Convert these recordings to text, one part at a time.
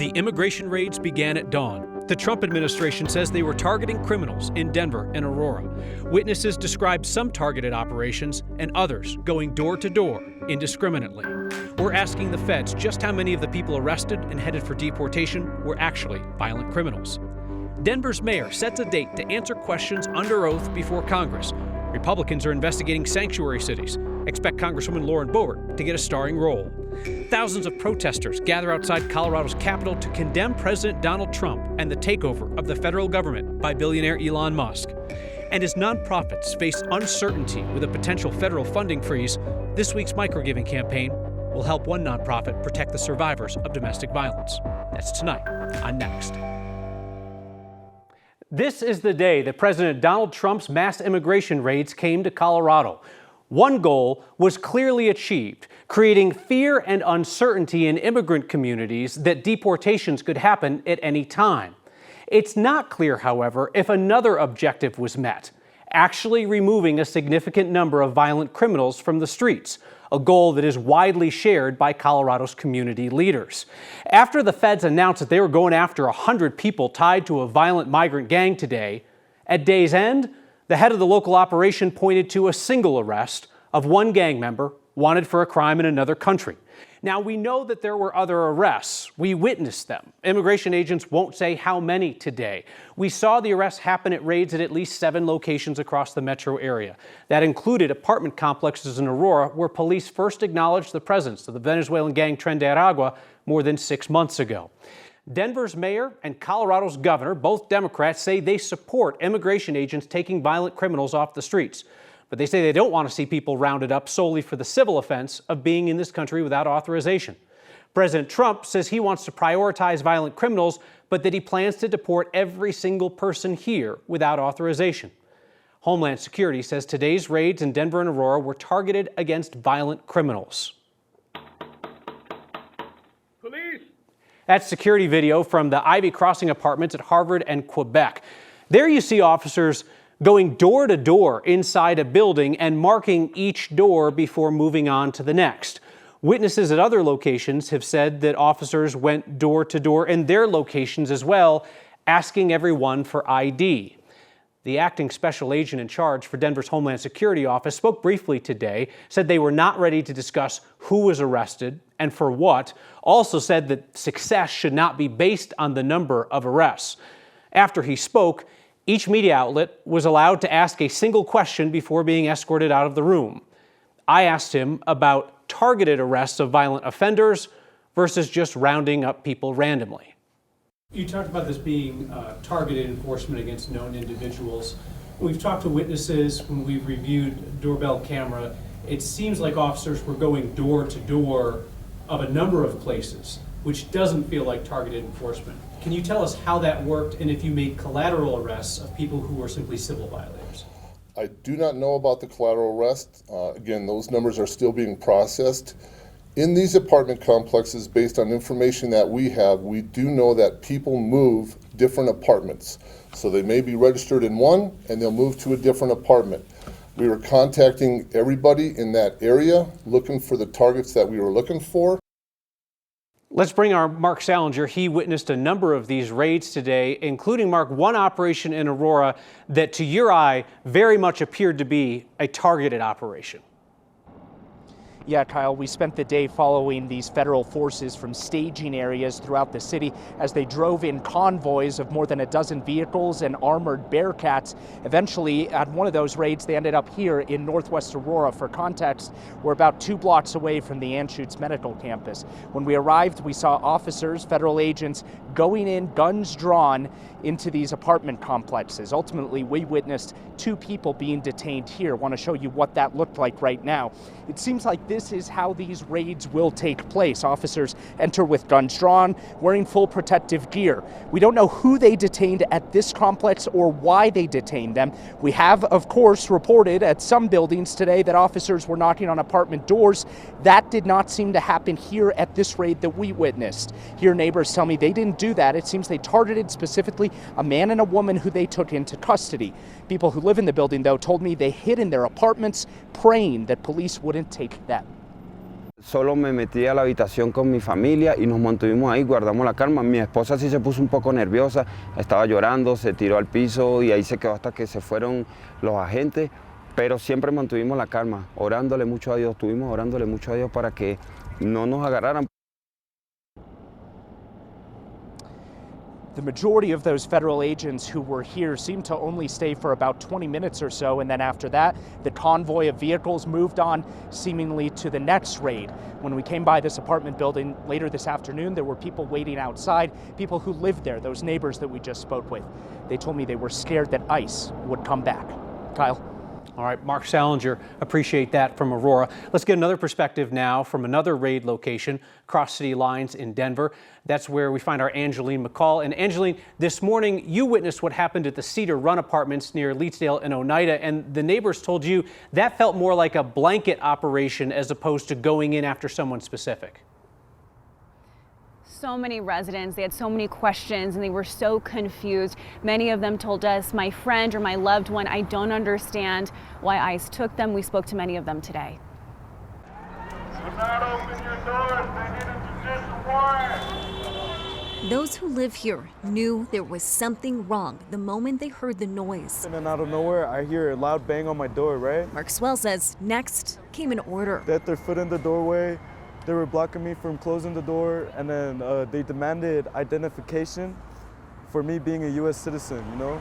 the immigration raids began at dawn. The Trump administration says they were targeting criminals in Denver and Aurora. Witnesses described some targeted operations and others going door to door indiscriminately. We're asking the feds just how many of the people arrested and headed for deportation were actually violent criminals. Denver's mayor sets a date to answer questions under oath before Congress. Republicans are investigating sanctuary cities. Expect Congresswoman Lauren Boebert to get a starring role. Thousands of protesters gather outside Colorado's Capitol to condemn President Donald Trump and the takeover of the federal government by billionaire Elon Musk. And as nonprofits face uncertainty with a potential federal funding freeze, this week's microgiving campaign will help one nonprofit protect the survivors of domestic violence. That's tonight on Next. This is the day that President Donald Trump's mass immigration raids came to Colorado. One goal was clearly achieved, creating fear and uncertainty in immigrant communities that deportations could happen at any time. It's not clear, however, if another objective was met, actually removing a significant number of violent criminals from the streets, a goal that is widely shared by Colorado's community leaders. After the feds announced that they were going after 100 people tied to a violent migrant gang today, at day's end, the head of the local operation pointed to a single arrest of one gang member wanted for a crime in another country. Now, we know that there were other arrests. We witnessed them. Immigration agents won't say how many today. We saw the arrests happen at raids at least 7 locations across the metro area. That included apartment complexes in Aurora, where police first acknowledged the presence of the Venezuelan gang Tren de Aragua more than 6 months ago. Denver's mayor and Colorado's governor, both Democrats, say they support immigration agents taking violent criminals off the streets. But they say they don't want to see people rounded up solely for the civil offense of being in this country without authorization. President Trump says he wants to prioritize violent criminals, but that he plans to deport every single person here without authorization. Homeland Security says today's raids in Denver and Aurora were targeted against violent criminals. Police! That's security video from the Ivy Crossing apartments at Harvard and Quebec. There you see officers going door to door inside a building and marking each door before moving on to the next. Witnesses at other locations have said that officers went door to door in their locations as well, asking everyone for ID. The acting special agent in charge for Denver's Homeland Security Office spoke briefly today, said they were not ready to discuss who was arrested and for what, also said that success should not be based on the number of arrests. After he spoke, each media outlet was allowed to ask a single question before being escorted out of the room. I asked him about targeted arrests of violent offenders versus just rounding up people randomly. You talked about this being targeted enforcement against known individuals. We've talked to witnesses when we've reviewed doorbell camera. It seems like officers were going door to door of a number of places, which doesn't feel like targeted enforcement. Can you tell us how that worked and if you made collateral arrests of people who were simply civil violators? I do not know about the collateral arrest. Again, those numbers are still being processed. In these apartment complexes, based on information that we have, we do know that people move different apartments. So they may be registered in one and they'll move to a different apartment. We were contacting everybody in that area, looking for the targets that we were looking for. Let's bring our Mark Salinger. He witnessed a number of these raids today, including, Mark, one operation in Aurora that to your eye very much appeared to be a targeted operation. Yeah, Kyle, we spent the day following these federal forces from staging areas throughout the city as they drove in convoys of more than a dozen vehicles and armored Bearcats. Eventually, at one of those raids, they ended up here in Northwest Aurora. For context, we're about 2 blocks away from the Anschutz Medical Campus. When we arrived, we saw officers, federal agents, going in, guns drawn, into these apartment complexes. Ultimately, we witnessed 2 people being detained here. I want to show you what that looked like right now. It seems like this is how these raids will take place. Officers enter with guns drawn, wearing full protective gear. We don't know who they detained at this complex or why they detained them. We have, of course, reported at some buildings today that officers were knocking on apartment doors. That did not seem to happen here at this raid that we witnessed. Here, neighbors tell me they didn't do that. It seems they targeted specifically a man and a woman who they took into custody. People who live in the building, though, told me they hid in their apartments, praying that police wouldn't take them. Solo me metí a la habitación con mi familia y nos mantuvimos ahí, guardamos la calma. Mi esposa sí se puso un poco nerviosa, estaba llorando, se tiró al piso y ahí se quedó hasta que se fueron los agentes, pero siempre mantuvimos la calma, orándole mucho a Dios, estuvimos orándole mucho a Dios para que no nos agarraran. The majority of those federal agents who were here seemed to only stay for about 20 minutes or so, and then after that, the convoy of vehicles moved on seemingly to the next raid. When we came by this apartment building later this afternoon, there were people waiting outside, people who lived there, those neighbors that we just spoke with. They told me they were scared that ICE would come back. Kyle? All right, Mark Salinger, appreciate that from Aurora. Let's get another perspective now from another raid location, across city lines in Denver. That's where we find our Angeline McCall. And Angeline, this morning you witnessed what happened at the Cedar Run apartments near Leetsdale and Oneida, and the neighbors told you that felt more like a blanket operation as opposed to going in after someone specific. So many residents, they had so many questions and they were so confused. Many of them told us, my friend or my loved one, I don't understand why ICE took them. We spoke to many of them today. Do not open your doors, they need a judicial warrant. Those who live here knew there was something wrong the moment they heard the noise. And then out of nowhere, I hear a loud bang on my door, right? Mark Swell says next came an order. They had their foot in the doorway. They were blocking me from closing the door, and then they demanded identification for me being a U.S. citizen, you know?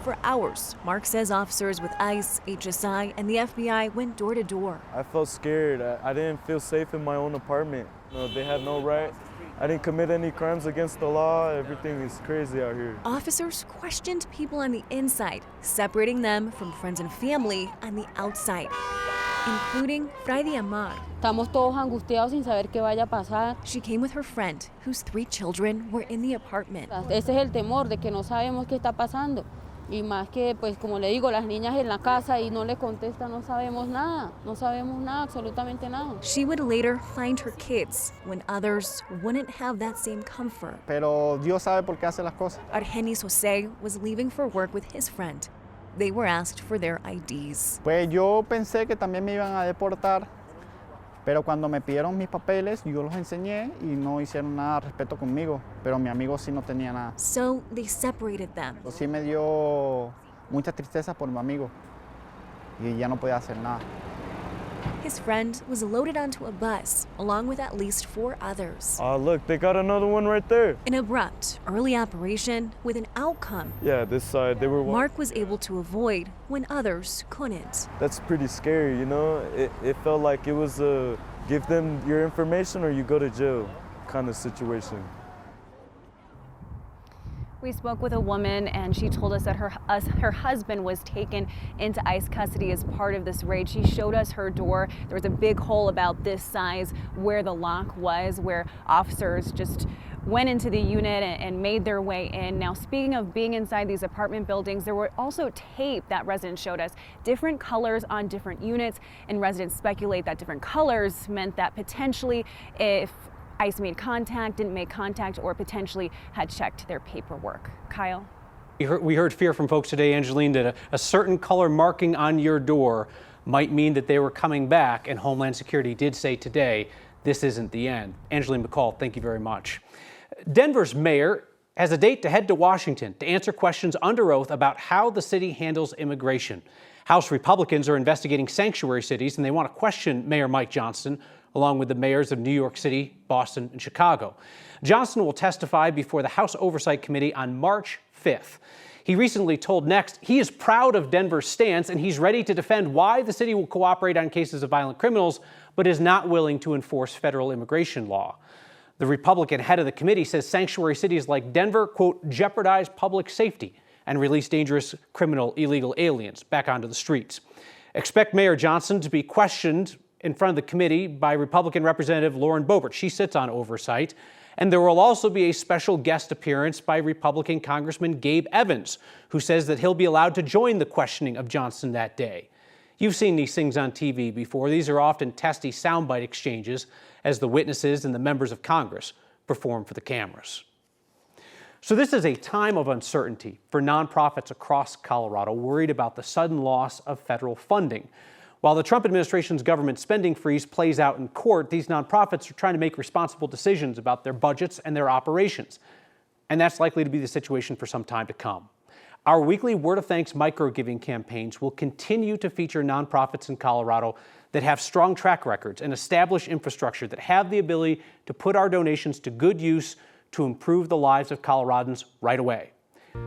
For hours, Mark says officers with ICE, HSI, and the FBI went door to door. I felt scared. I didn't feel safe in my own apartment. You know, they had no right. I didn't commit any crimes against the law. Everything is crazy out here. Officers questioned people on the inside, separating them from friends and family on the outside, including Friday Amar. Estamos todos angustiados sin saber qué vaya a pasar. She came with her friend, whose 3 children were in the apartment. Ese es el temor de que no sabemos qué está pasando. Y más que, pues como le digo, las niñas en la casa y no le contestan, no sabemos nada. No sabemos nada, absolutamente nada. She would later find her kids when others wouldn't have that same comfort. Pero Dios sabe por qué hace las cosas. Argenis Jose was leaving for work with his friend. They were asked for their IDs. Pues yo pensé que también me iban a deportar, pero cuando me pidieron mis papeles, yo los enseñé y no hicieron nada al respecto conmigo, pero mi amigo sí no tenía nada. So they separated them. Sí me dio mucha tristeza por mi amigo y ya no podía hacer nada. His friend was loaded onto a bus, along with at least 4 others. Look, they got another one right there. An abrupt, early operation with an outcome. Yeah, this side, they were... Mark was able to avoid when others couldn't. That's pretty scary, you know? It felt like it was a give them your information or you go to jail kind of situation. We spoke with a woman and she told us that her husband was taken into ICE custody as part of this raid. She showed us her door. There was a big hole about this size where the lock was, where officers just went into the unit and made their way in. Now, speaking of being inside these apartment buildings, there were also tape that residents showed us, different colors on different units, and residents speculate that different colors meant that potentially if ICE made contact, didn't make contact, or potentially had checked their paperwork. Kyle? We heard fear from folks today, Angeline, that a certain color marking on your door might mean that they were coming back, and Homeland Security did say today, this isn't the end. Angeline McCall, thank you very much. Denver's mayor has a date to head to Washington to answer questions under oath about how the city handles immigration. House Republicans are investigating sanctuary cities, and they want to question Mayor Mike Johnson, along with the mayors of New York City, Boston, and Chicago. Johnson will testify before the House Oversight Committee on March 5th. He recently told Next he is proud of Denver's stance and he's ready to defend why the city will cooperate on cases of violent criminals, but is not willing to enforce federal immigration law. The Republican head of the committee says sanctuary cities like Denver, quote, jeopardize public safety and release dangerous criminal illegal aliens back onto the streets. Expect Mayor Johnson to be questioned in front of the committee by Republican Representative Lauren Boebert. She sits on oversight. And there will also be a special guest appearance by Republican Congressman Gabe Evans, who says that he'll be allowed to join the questioning of Johnson that day. You've seen these things on TV before. These are often testy soundbite exchanges as the witnesses and the members of Congress perform for the cameras. So this is a time of uncertainty for nonprofits across Colorado worried about the sudden loss of federal funding. While the Trump administration's government spending freeze plays out in court, these nonprofits are trying to make responsible decisions about their budgets and their operations. And that's likely to be the situation for some time to come. Our weekly Word of Thanks micro-giving campaigns will continue to feature nonprofits in Colorado that have strong track records and established infrastructure that have the ability to put our donations to good use to improve the lives of Coloradans right away.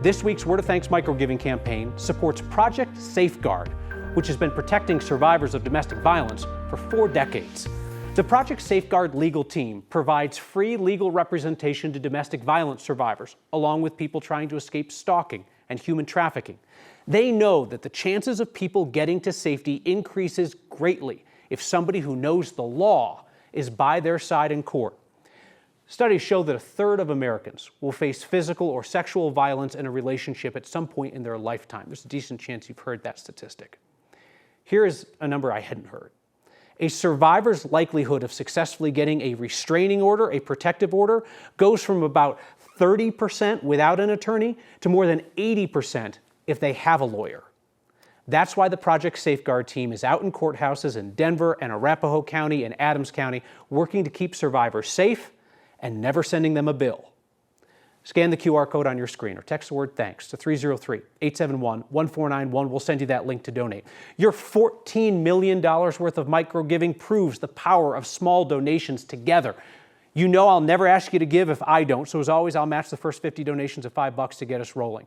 This week's Word of Thanks micro-giving campaign supports Project Safeguard, which has been protecting survivors of domestic violence for 4 decades. The Project Safeguard legal team provides free legal representation to domestic violence survivors, along with people trying to escape stalking and human trafficking. They know that the chances of people getting to safety increases greatly if somebody who knows the law is by their side in court. Studies show that 1/3 of Americans will face physical or sexual violence in a relationship at some point in their lifetime. There's a decent chance you've heard that statistic. Here is a number I hadn't heard. A survivor's likelihood of successfully getting a restraining order, a protective order, goes from about 30% without an attorney to more than 80% if they have a lawyer. That's why the Project Safeguard team is out in courthouses in Denver and Arapahoe County and Adams County working to keep survivors safe and never sending them a bill. Scan the QR code on your screen or text the word THANKS to 303-871-1491. We'll send you that link to donate. Your $14 million worth of micro-giving proves the power of small donations together. You know I'll never ask you to give if I don't, so as always, I'll match the first 50 donations of $5 to get us rolling.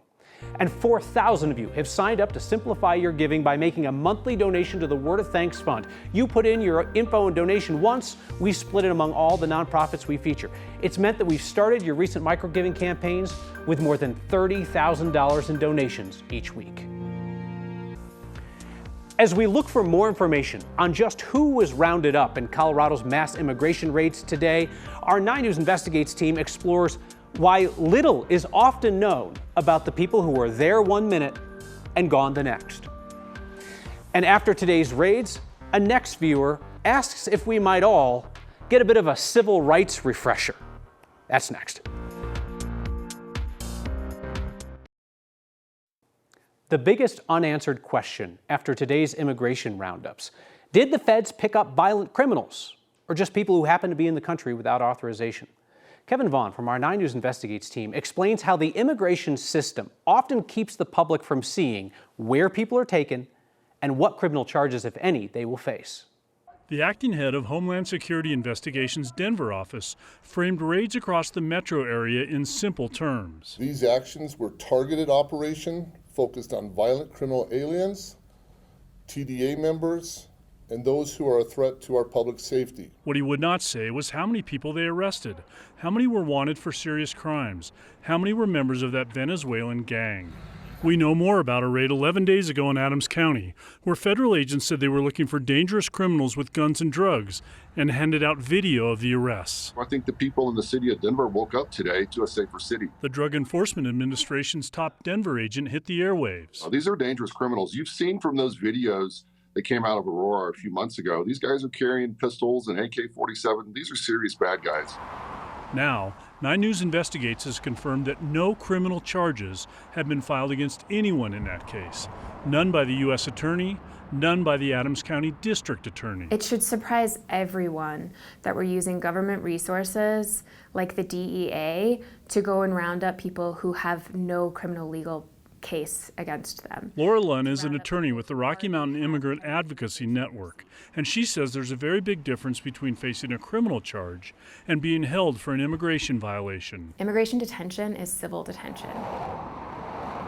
And 4,000 of you have signed up to simplify your giving by making a monthly donation to the Word of Thanks Fund. You put in your info and donation once, we split it among all the nonprofits we feature. It's meant that we've started your recent micro-giving campaigns with more than $30,000 in donations each week. As we look for more information on just who was rounded up in Colorado's mass immigration raids today, our 9 News Investigates team explores why little is often known about the people who were there 1 minute and gone the next. And after today's raids, a next viewer asks if we might all get a bit of a civil rights refresher. That's next. The biggest unanswered question after today's immigration roundups: did the feds pick up violent criminals or just people who happen to be in the country without authorization? Kevin Vaughn from our 9 News Investigates team explains how the immigration system often keeps the public from seeing where people are taken and what criminal charges, if any, they will face. The acting head of Homeland Security Investigation's Denver office framed raids across the metro area in simple terms. These actions were targeted operation focused on violent criminal aliens, TDA members, and those who are a threat to our public safety. What he would not say was how many people they arrested, how many were wanted for serious crimes, how many were members of that Venezuelan gang. We know more about a raid 11 days ago in Adams County, where federal agents said they were looking for dangerous criminals with guns and drugs and handed out video of the arrests. I think the people in the city of Denver woke up today to a safer city. The Drug Enforcement Administration's top Denver agent hit the airwaves. These are dangerous criminals. You've seen from those videos that came out of Aurora a few months ago. These guys are carrying pistols and AK-47. These are serious bad guys. Now, 9 News Investigates has confirmed that no criminal charges have been filed against anyone in that case. None by the U.S. Attorney, none by the Adams County District Attorney. It should surprise everyone that we're using government resources like the DEA to go and round up people who have no criminal legal case against them. Laura Lunn is an attorney with the Rocky Mountain Immigrant Advocacy Network, and she says there's a very big difference between facing a criminal charge and being held for an immigration violation. Immigration detention is civil detention.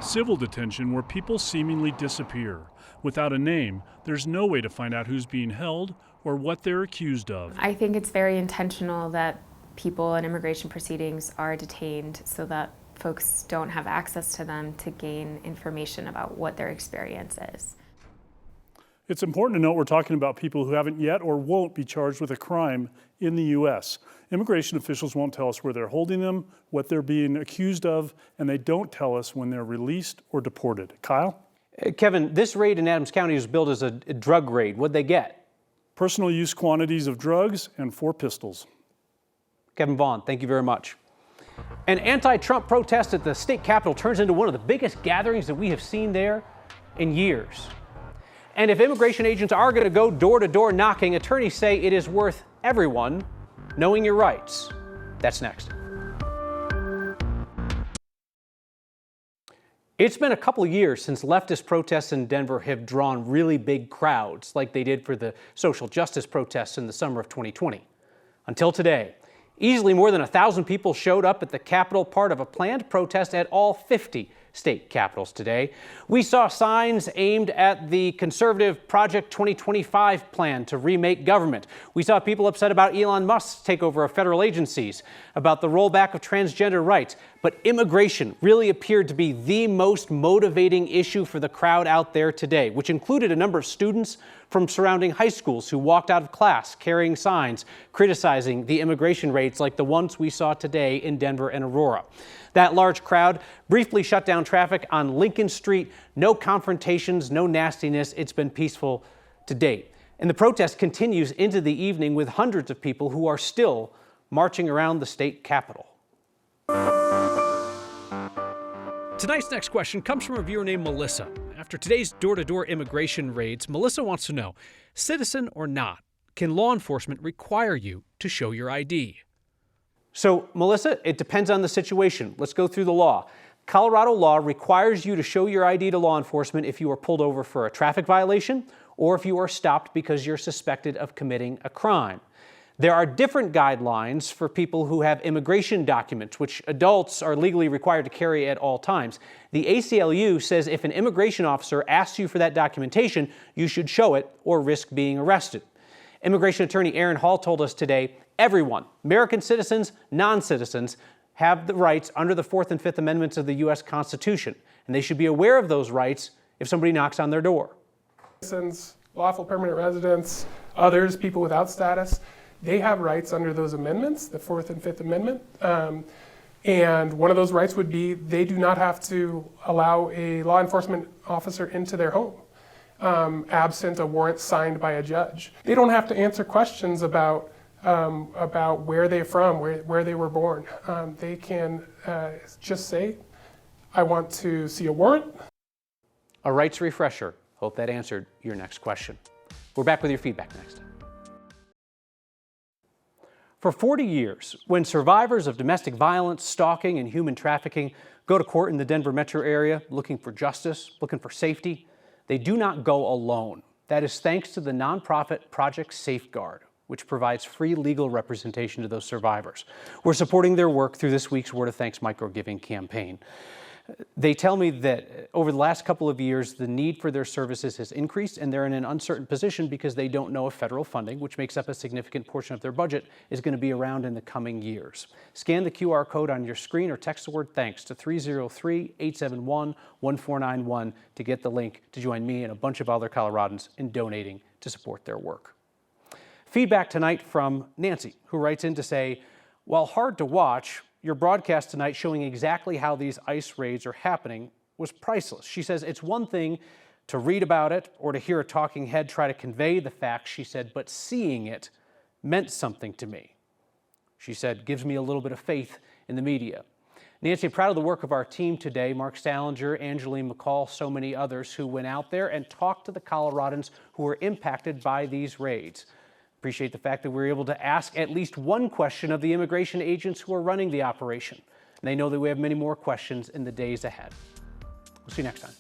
Civil detention, where people seemingly disappear. Without a name, there's no way to find out who's being held or what they're accused of. I think it's very intentional that people in immigration proceedings are detained so that folks don't have access to them to gain information about what their experience is. It's important to note we're talking about people who haven't yet or won't be charged with a crime in the U.S. Immigration officials won't tell us where they're holding them, what they're being accused of, and they don't tell us when they're released or deported. Kyle? Kevin, this raid in Adams County was billed as a drug raid. What'd they get? Personal use quantities of drugs and 4 pistols. Kevin Vaughn, thank you very much. An anti-Trump protest at the state capitol turns into one of the biggest gatherings that we have seen there in years. And if immigration agents are going to go door-to-door knocking, attorneys say it is worth everyone knowing your rights. That's next. It's been a couple of years since leftist protests in Denver have drawn really big crowds like they did for the social justice protests in the summer of 2020. Until today, easily more than 1,000 people showed up at the Capitol, part of a planned protest at all 50 state capitals today. We saw signs aimed at the conservative Project 2025 plan to remake government. We saw people upset about Elon Musk's takeover of federal agencies, about the rollback of transgender rights. But immigration really appeared to be the most motivating issue for the crowd out there today, which included a number of students from surrounding high schools who walked out of class carrying signs criticizing the immigration raids like the ones we saw today in Denver and Aurora. That large crowd briefly shut down traffic on Lincoln Street. No confrontations, no nastiness. It's been peaceful to date. And the protest continues into the evening with hundreds of people who are still marching around the state capitol. Tonight's next question comes from a viewer named Melissa. After today's door-to-door immigration raids, Melissa wants to know, citizen or not, can law enforcement require you to show your ID? So, Melissa, it depends on the situation. Let's go through the law. Colorado law requires you to show your ID to law enforcement if you are pulled over for a traffic violation or if you are stopped because you're suspected of committing a crime. There are different guidelines for people who have immigration documents, which adults are legally required to carry at all times. The ACLU says if an immigration officer asks you for that documentation, you should show it or risk being arrested. Immigration attorney Aaron Hall told us today, everyone, American citizens, non-citizens, have the rights under the 4th and 5th Amendments of the U.S. Constitution, and they should be aware of those rights if somebody knocks on their door. Citizens, lawful permanent residents, others, people without status, they have rights under those amendments, the 4th and 5th Amendment. And one of those rights would be they do not have to allow a law enforcement officer into their home, absent a warrant signed by a judge. They don't have to answer questions about where they're from, where they were born. They can just say, I want to see a warrant. A rights refresher. Hope that answered your next question. We're back with your feedback next. For 40 years, when survivors of domestic violence, stalking, and human trafficking go to court in the Denver metro area looking for justice, looking for safety, they do not go alone. That is thanks to the nonprofit Project Safeguard, which provides free legal representation to those survivors. We're supporting their work through this week's Word of Thanks microgiving campaign. They tell me that over the last couple of years, the need for their services has increased, and they're in an uncertain position because they don't know if federal funding, which makes up a significant portion of their budget, is going to be around in the coming years. Scan the QR code on your screen or text the word THANKS to 303-871-1491 to get the link to join me and a bunch of other Coloradans in donating to support their work. Feedback tonight from Nancy, who writes in to say, while hard to watch, your broadcast tonight showing exactly how these ICE raids are happening was priceless. She says it's one thing to read about it or to hear a talking head try to convey the facts, she said, but seeing it meant something to me. She said, gives me a little bit of faith in the media. Nancy, I'm proud of the work of our team today, Mark Salinger, Angeline McCall, so many others who went out there and talked to the Coloradans who were impacted by these raids. Appreciate the fact that we were able to ask at least one question of the immigration agents who are running the operation. And they know that we have many more questions in the days ahead. We'll see you next time.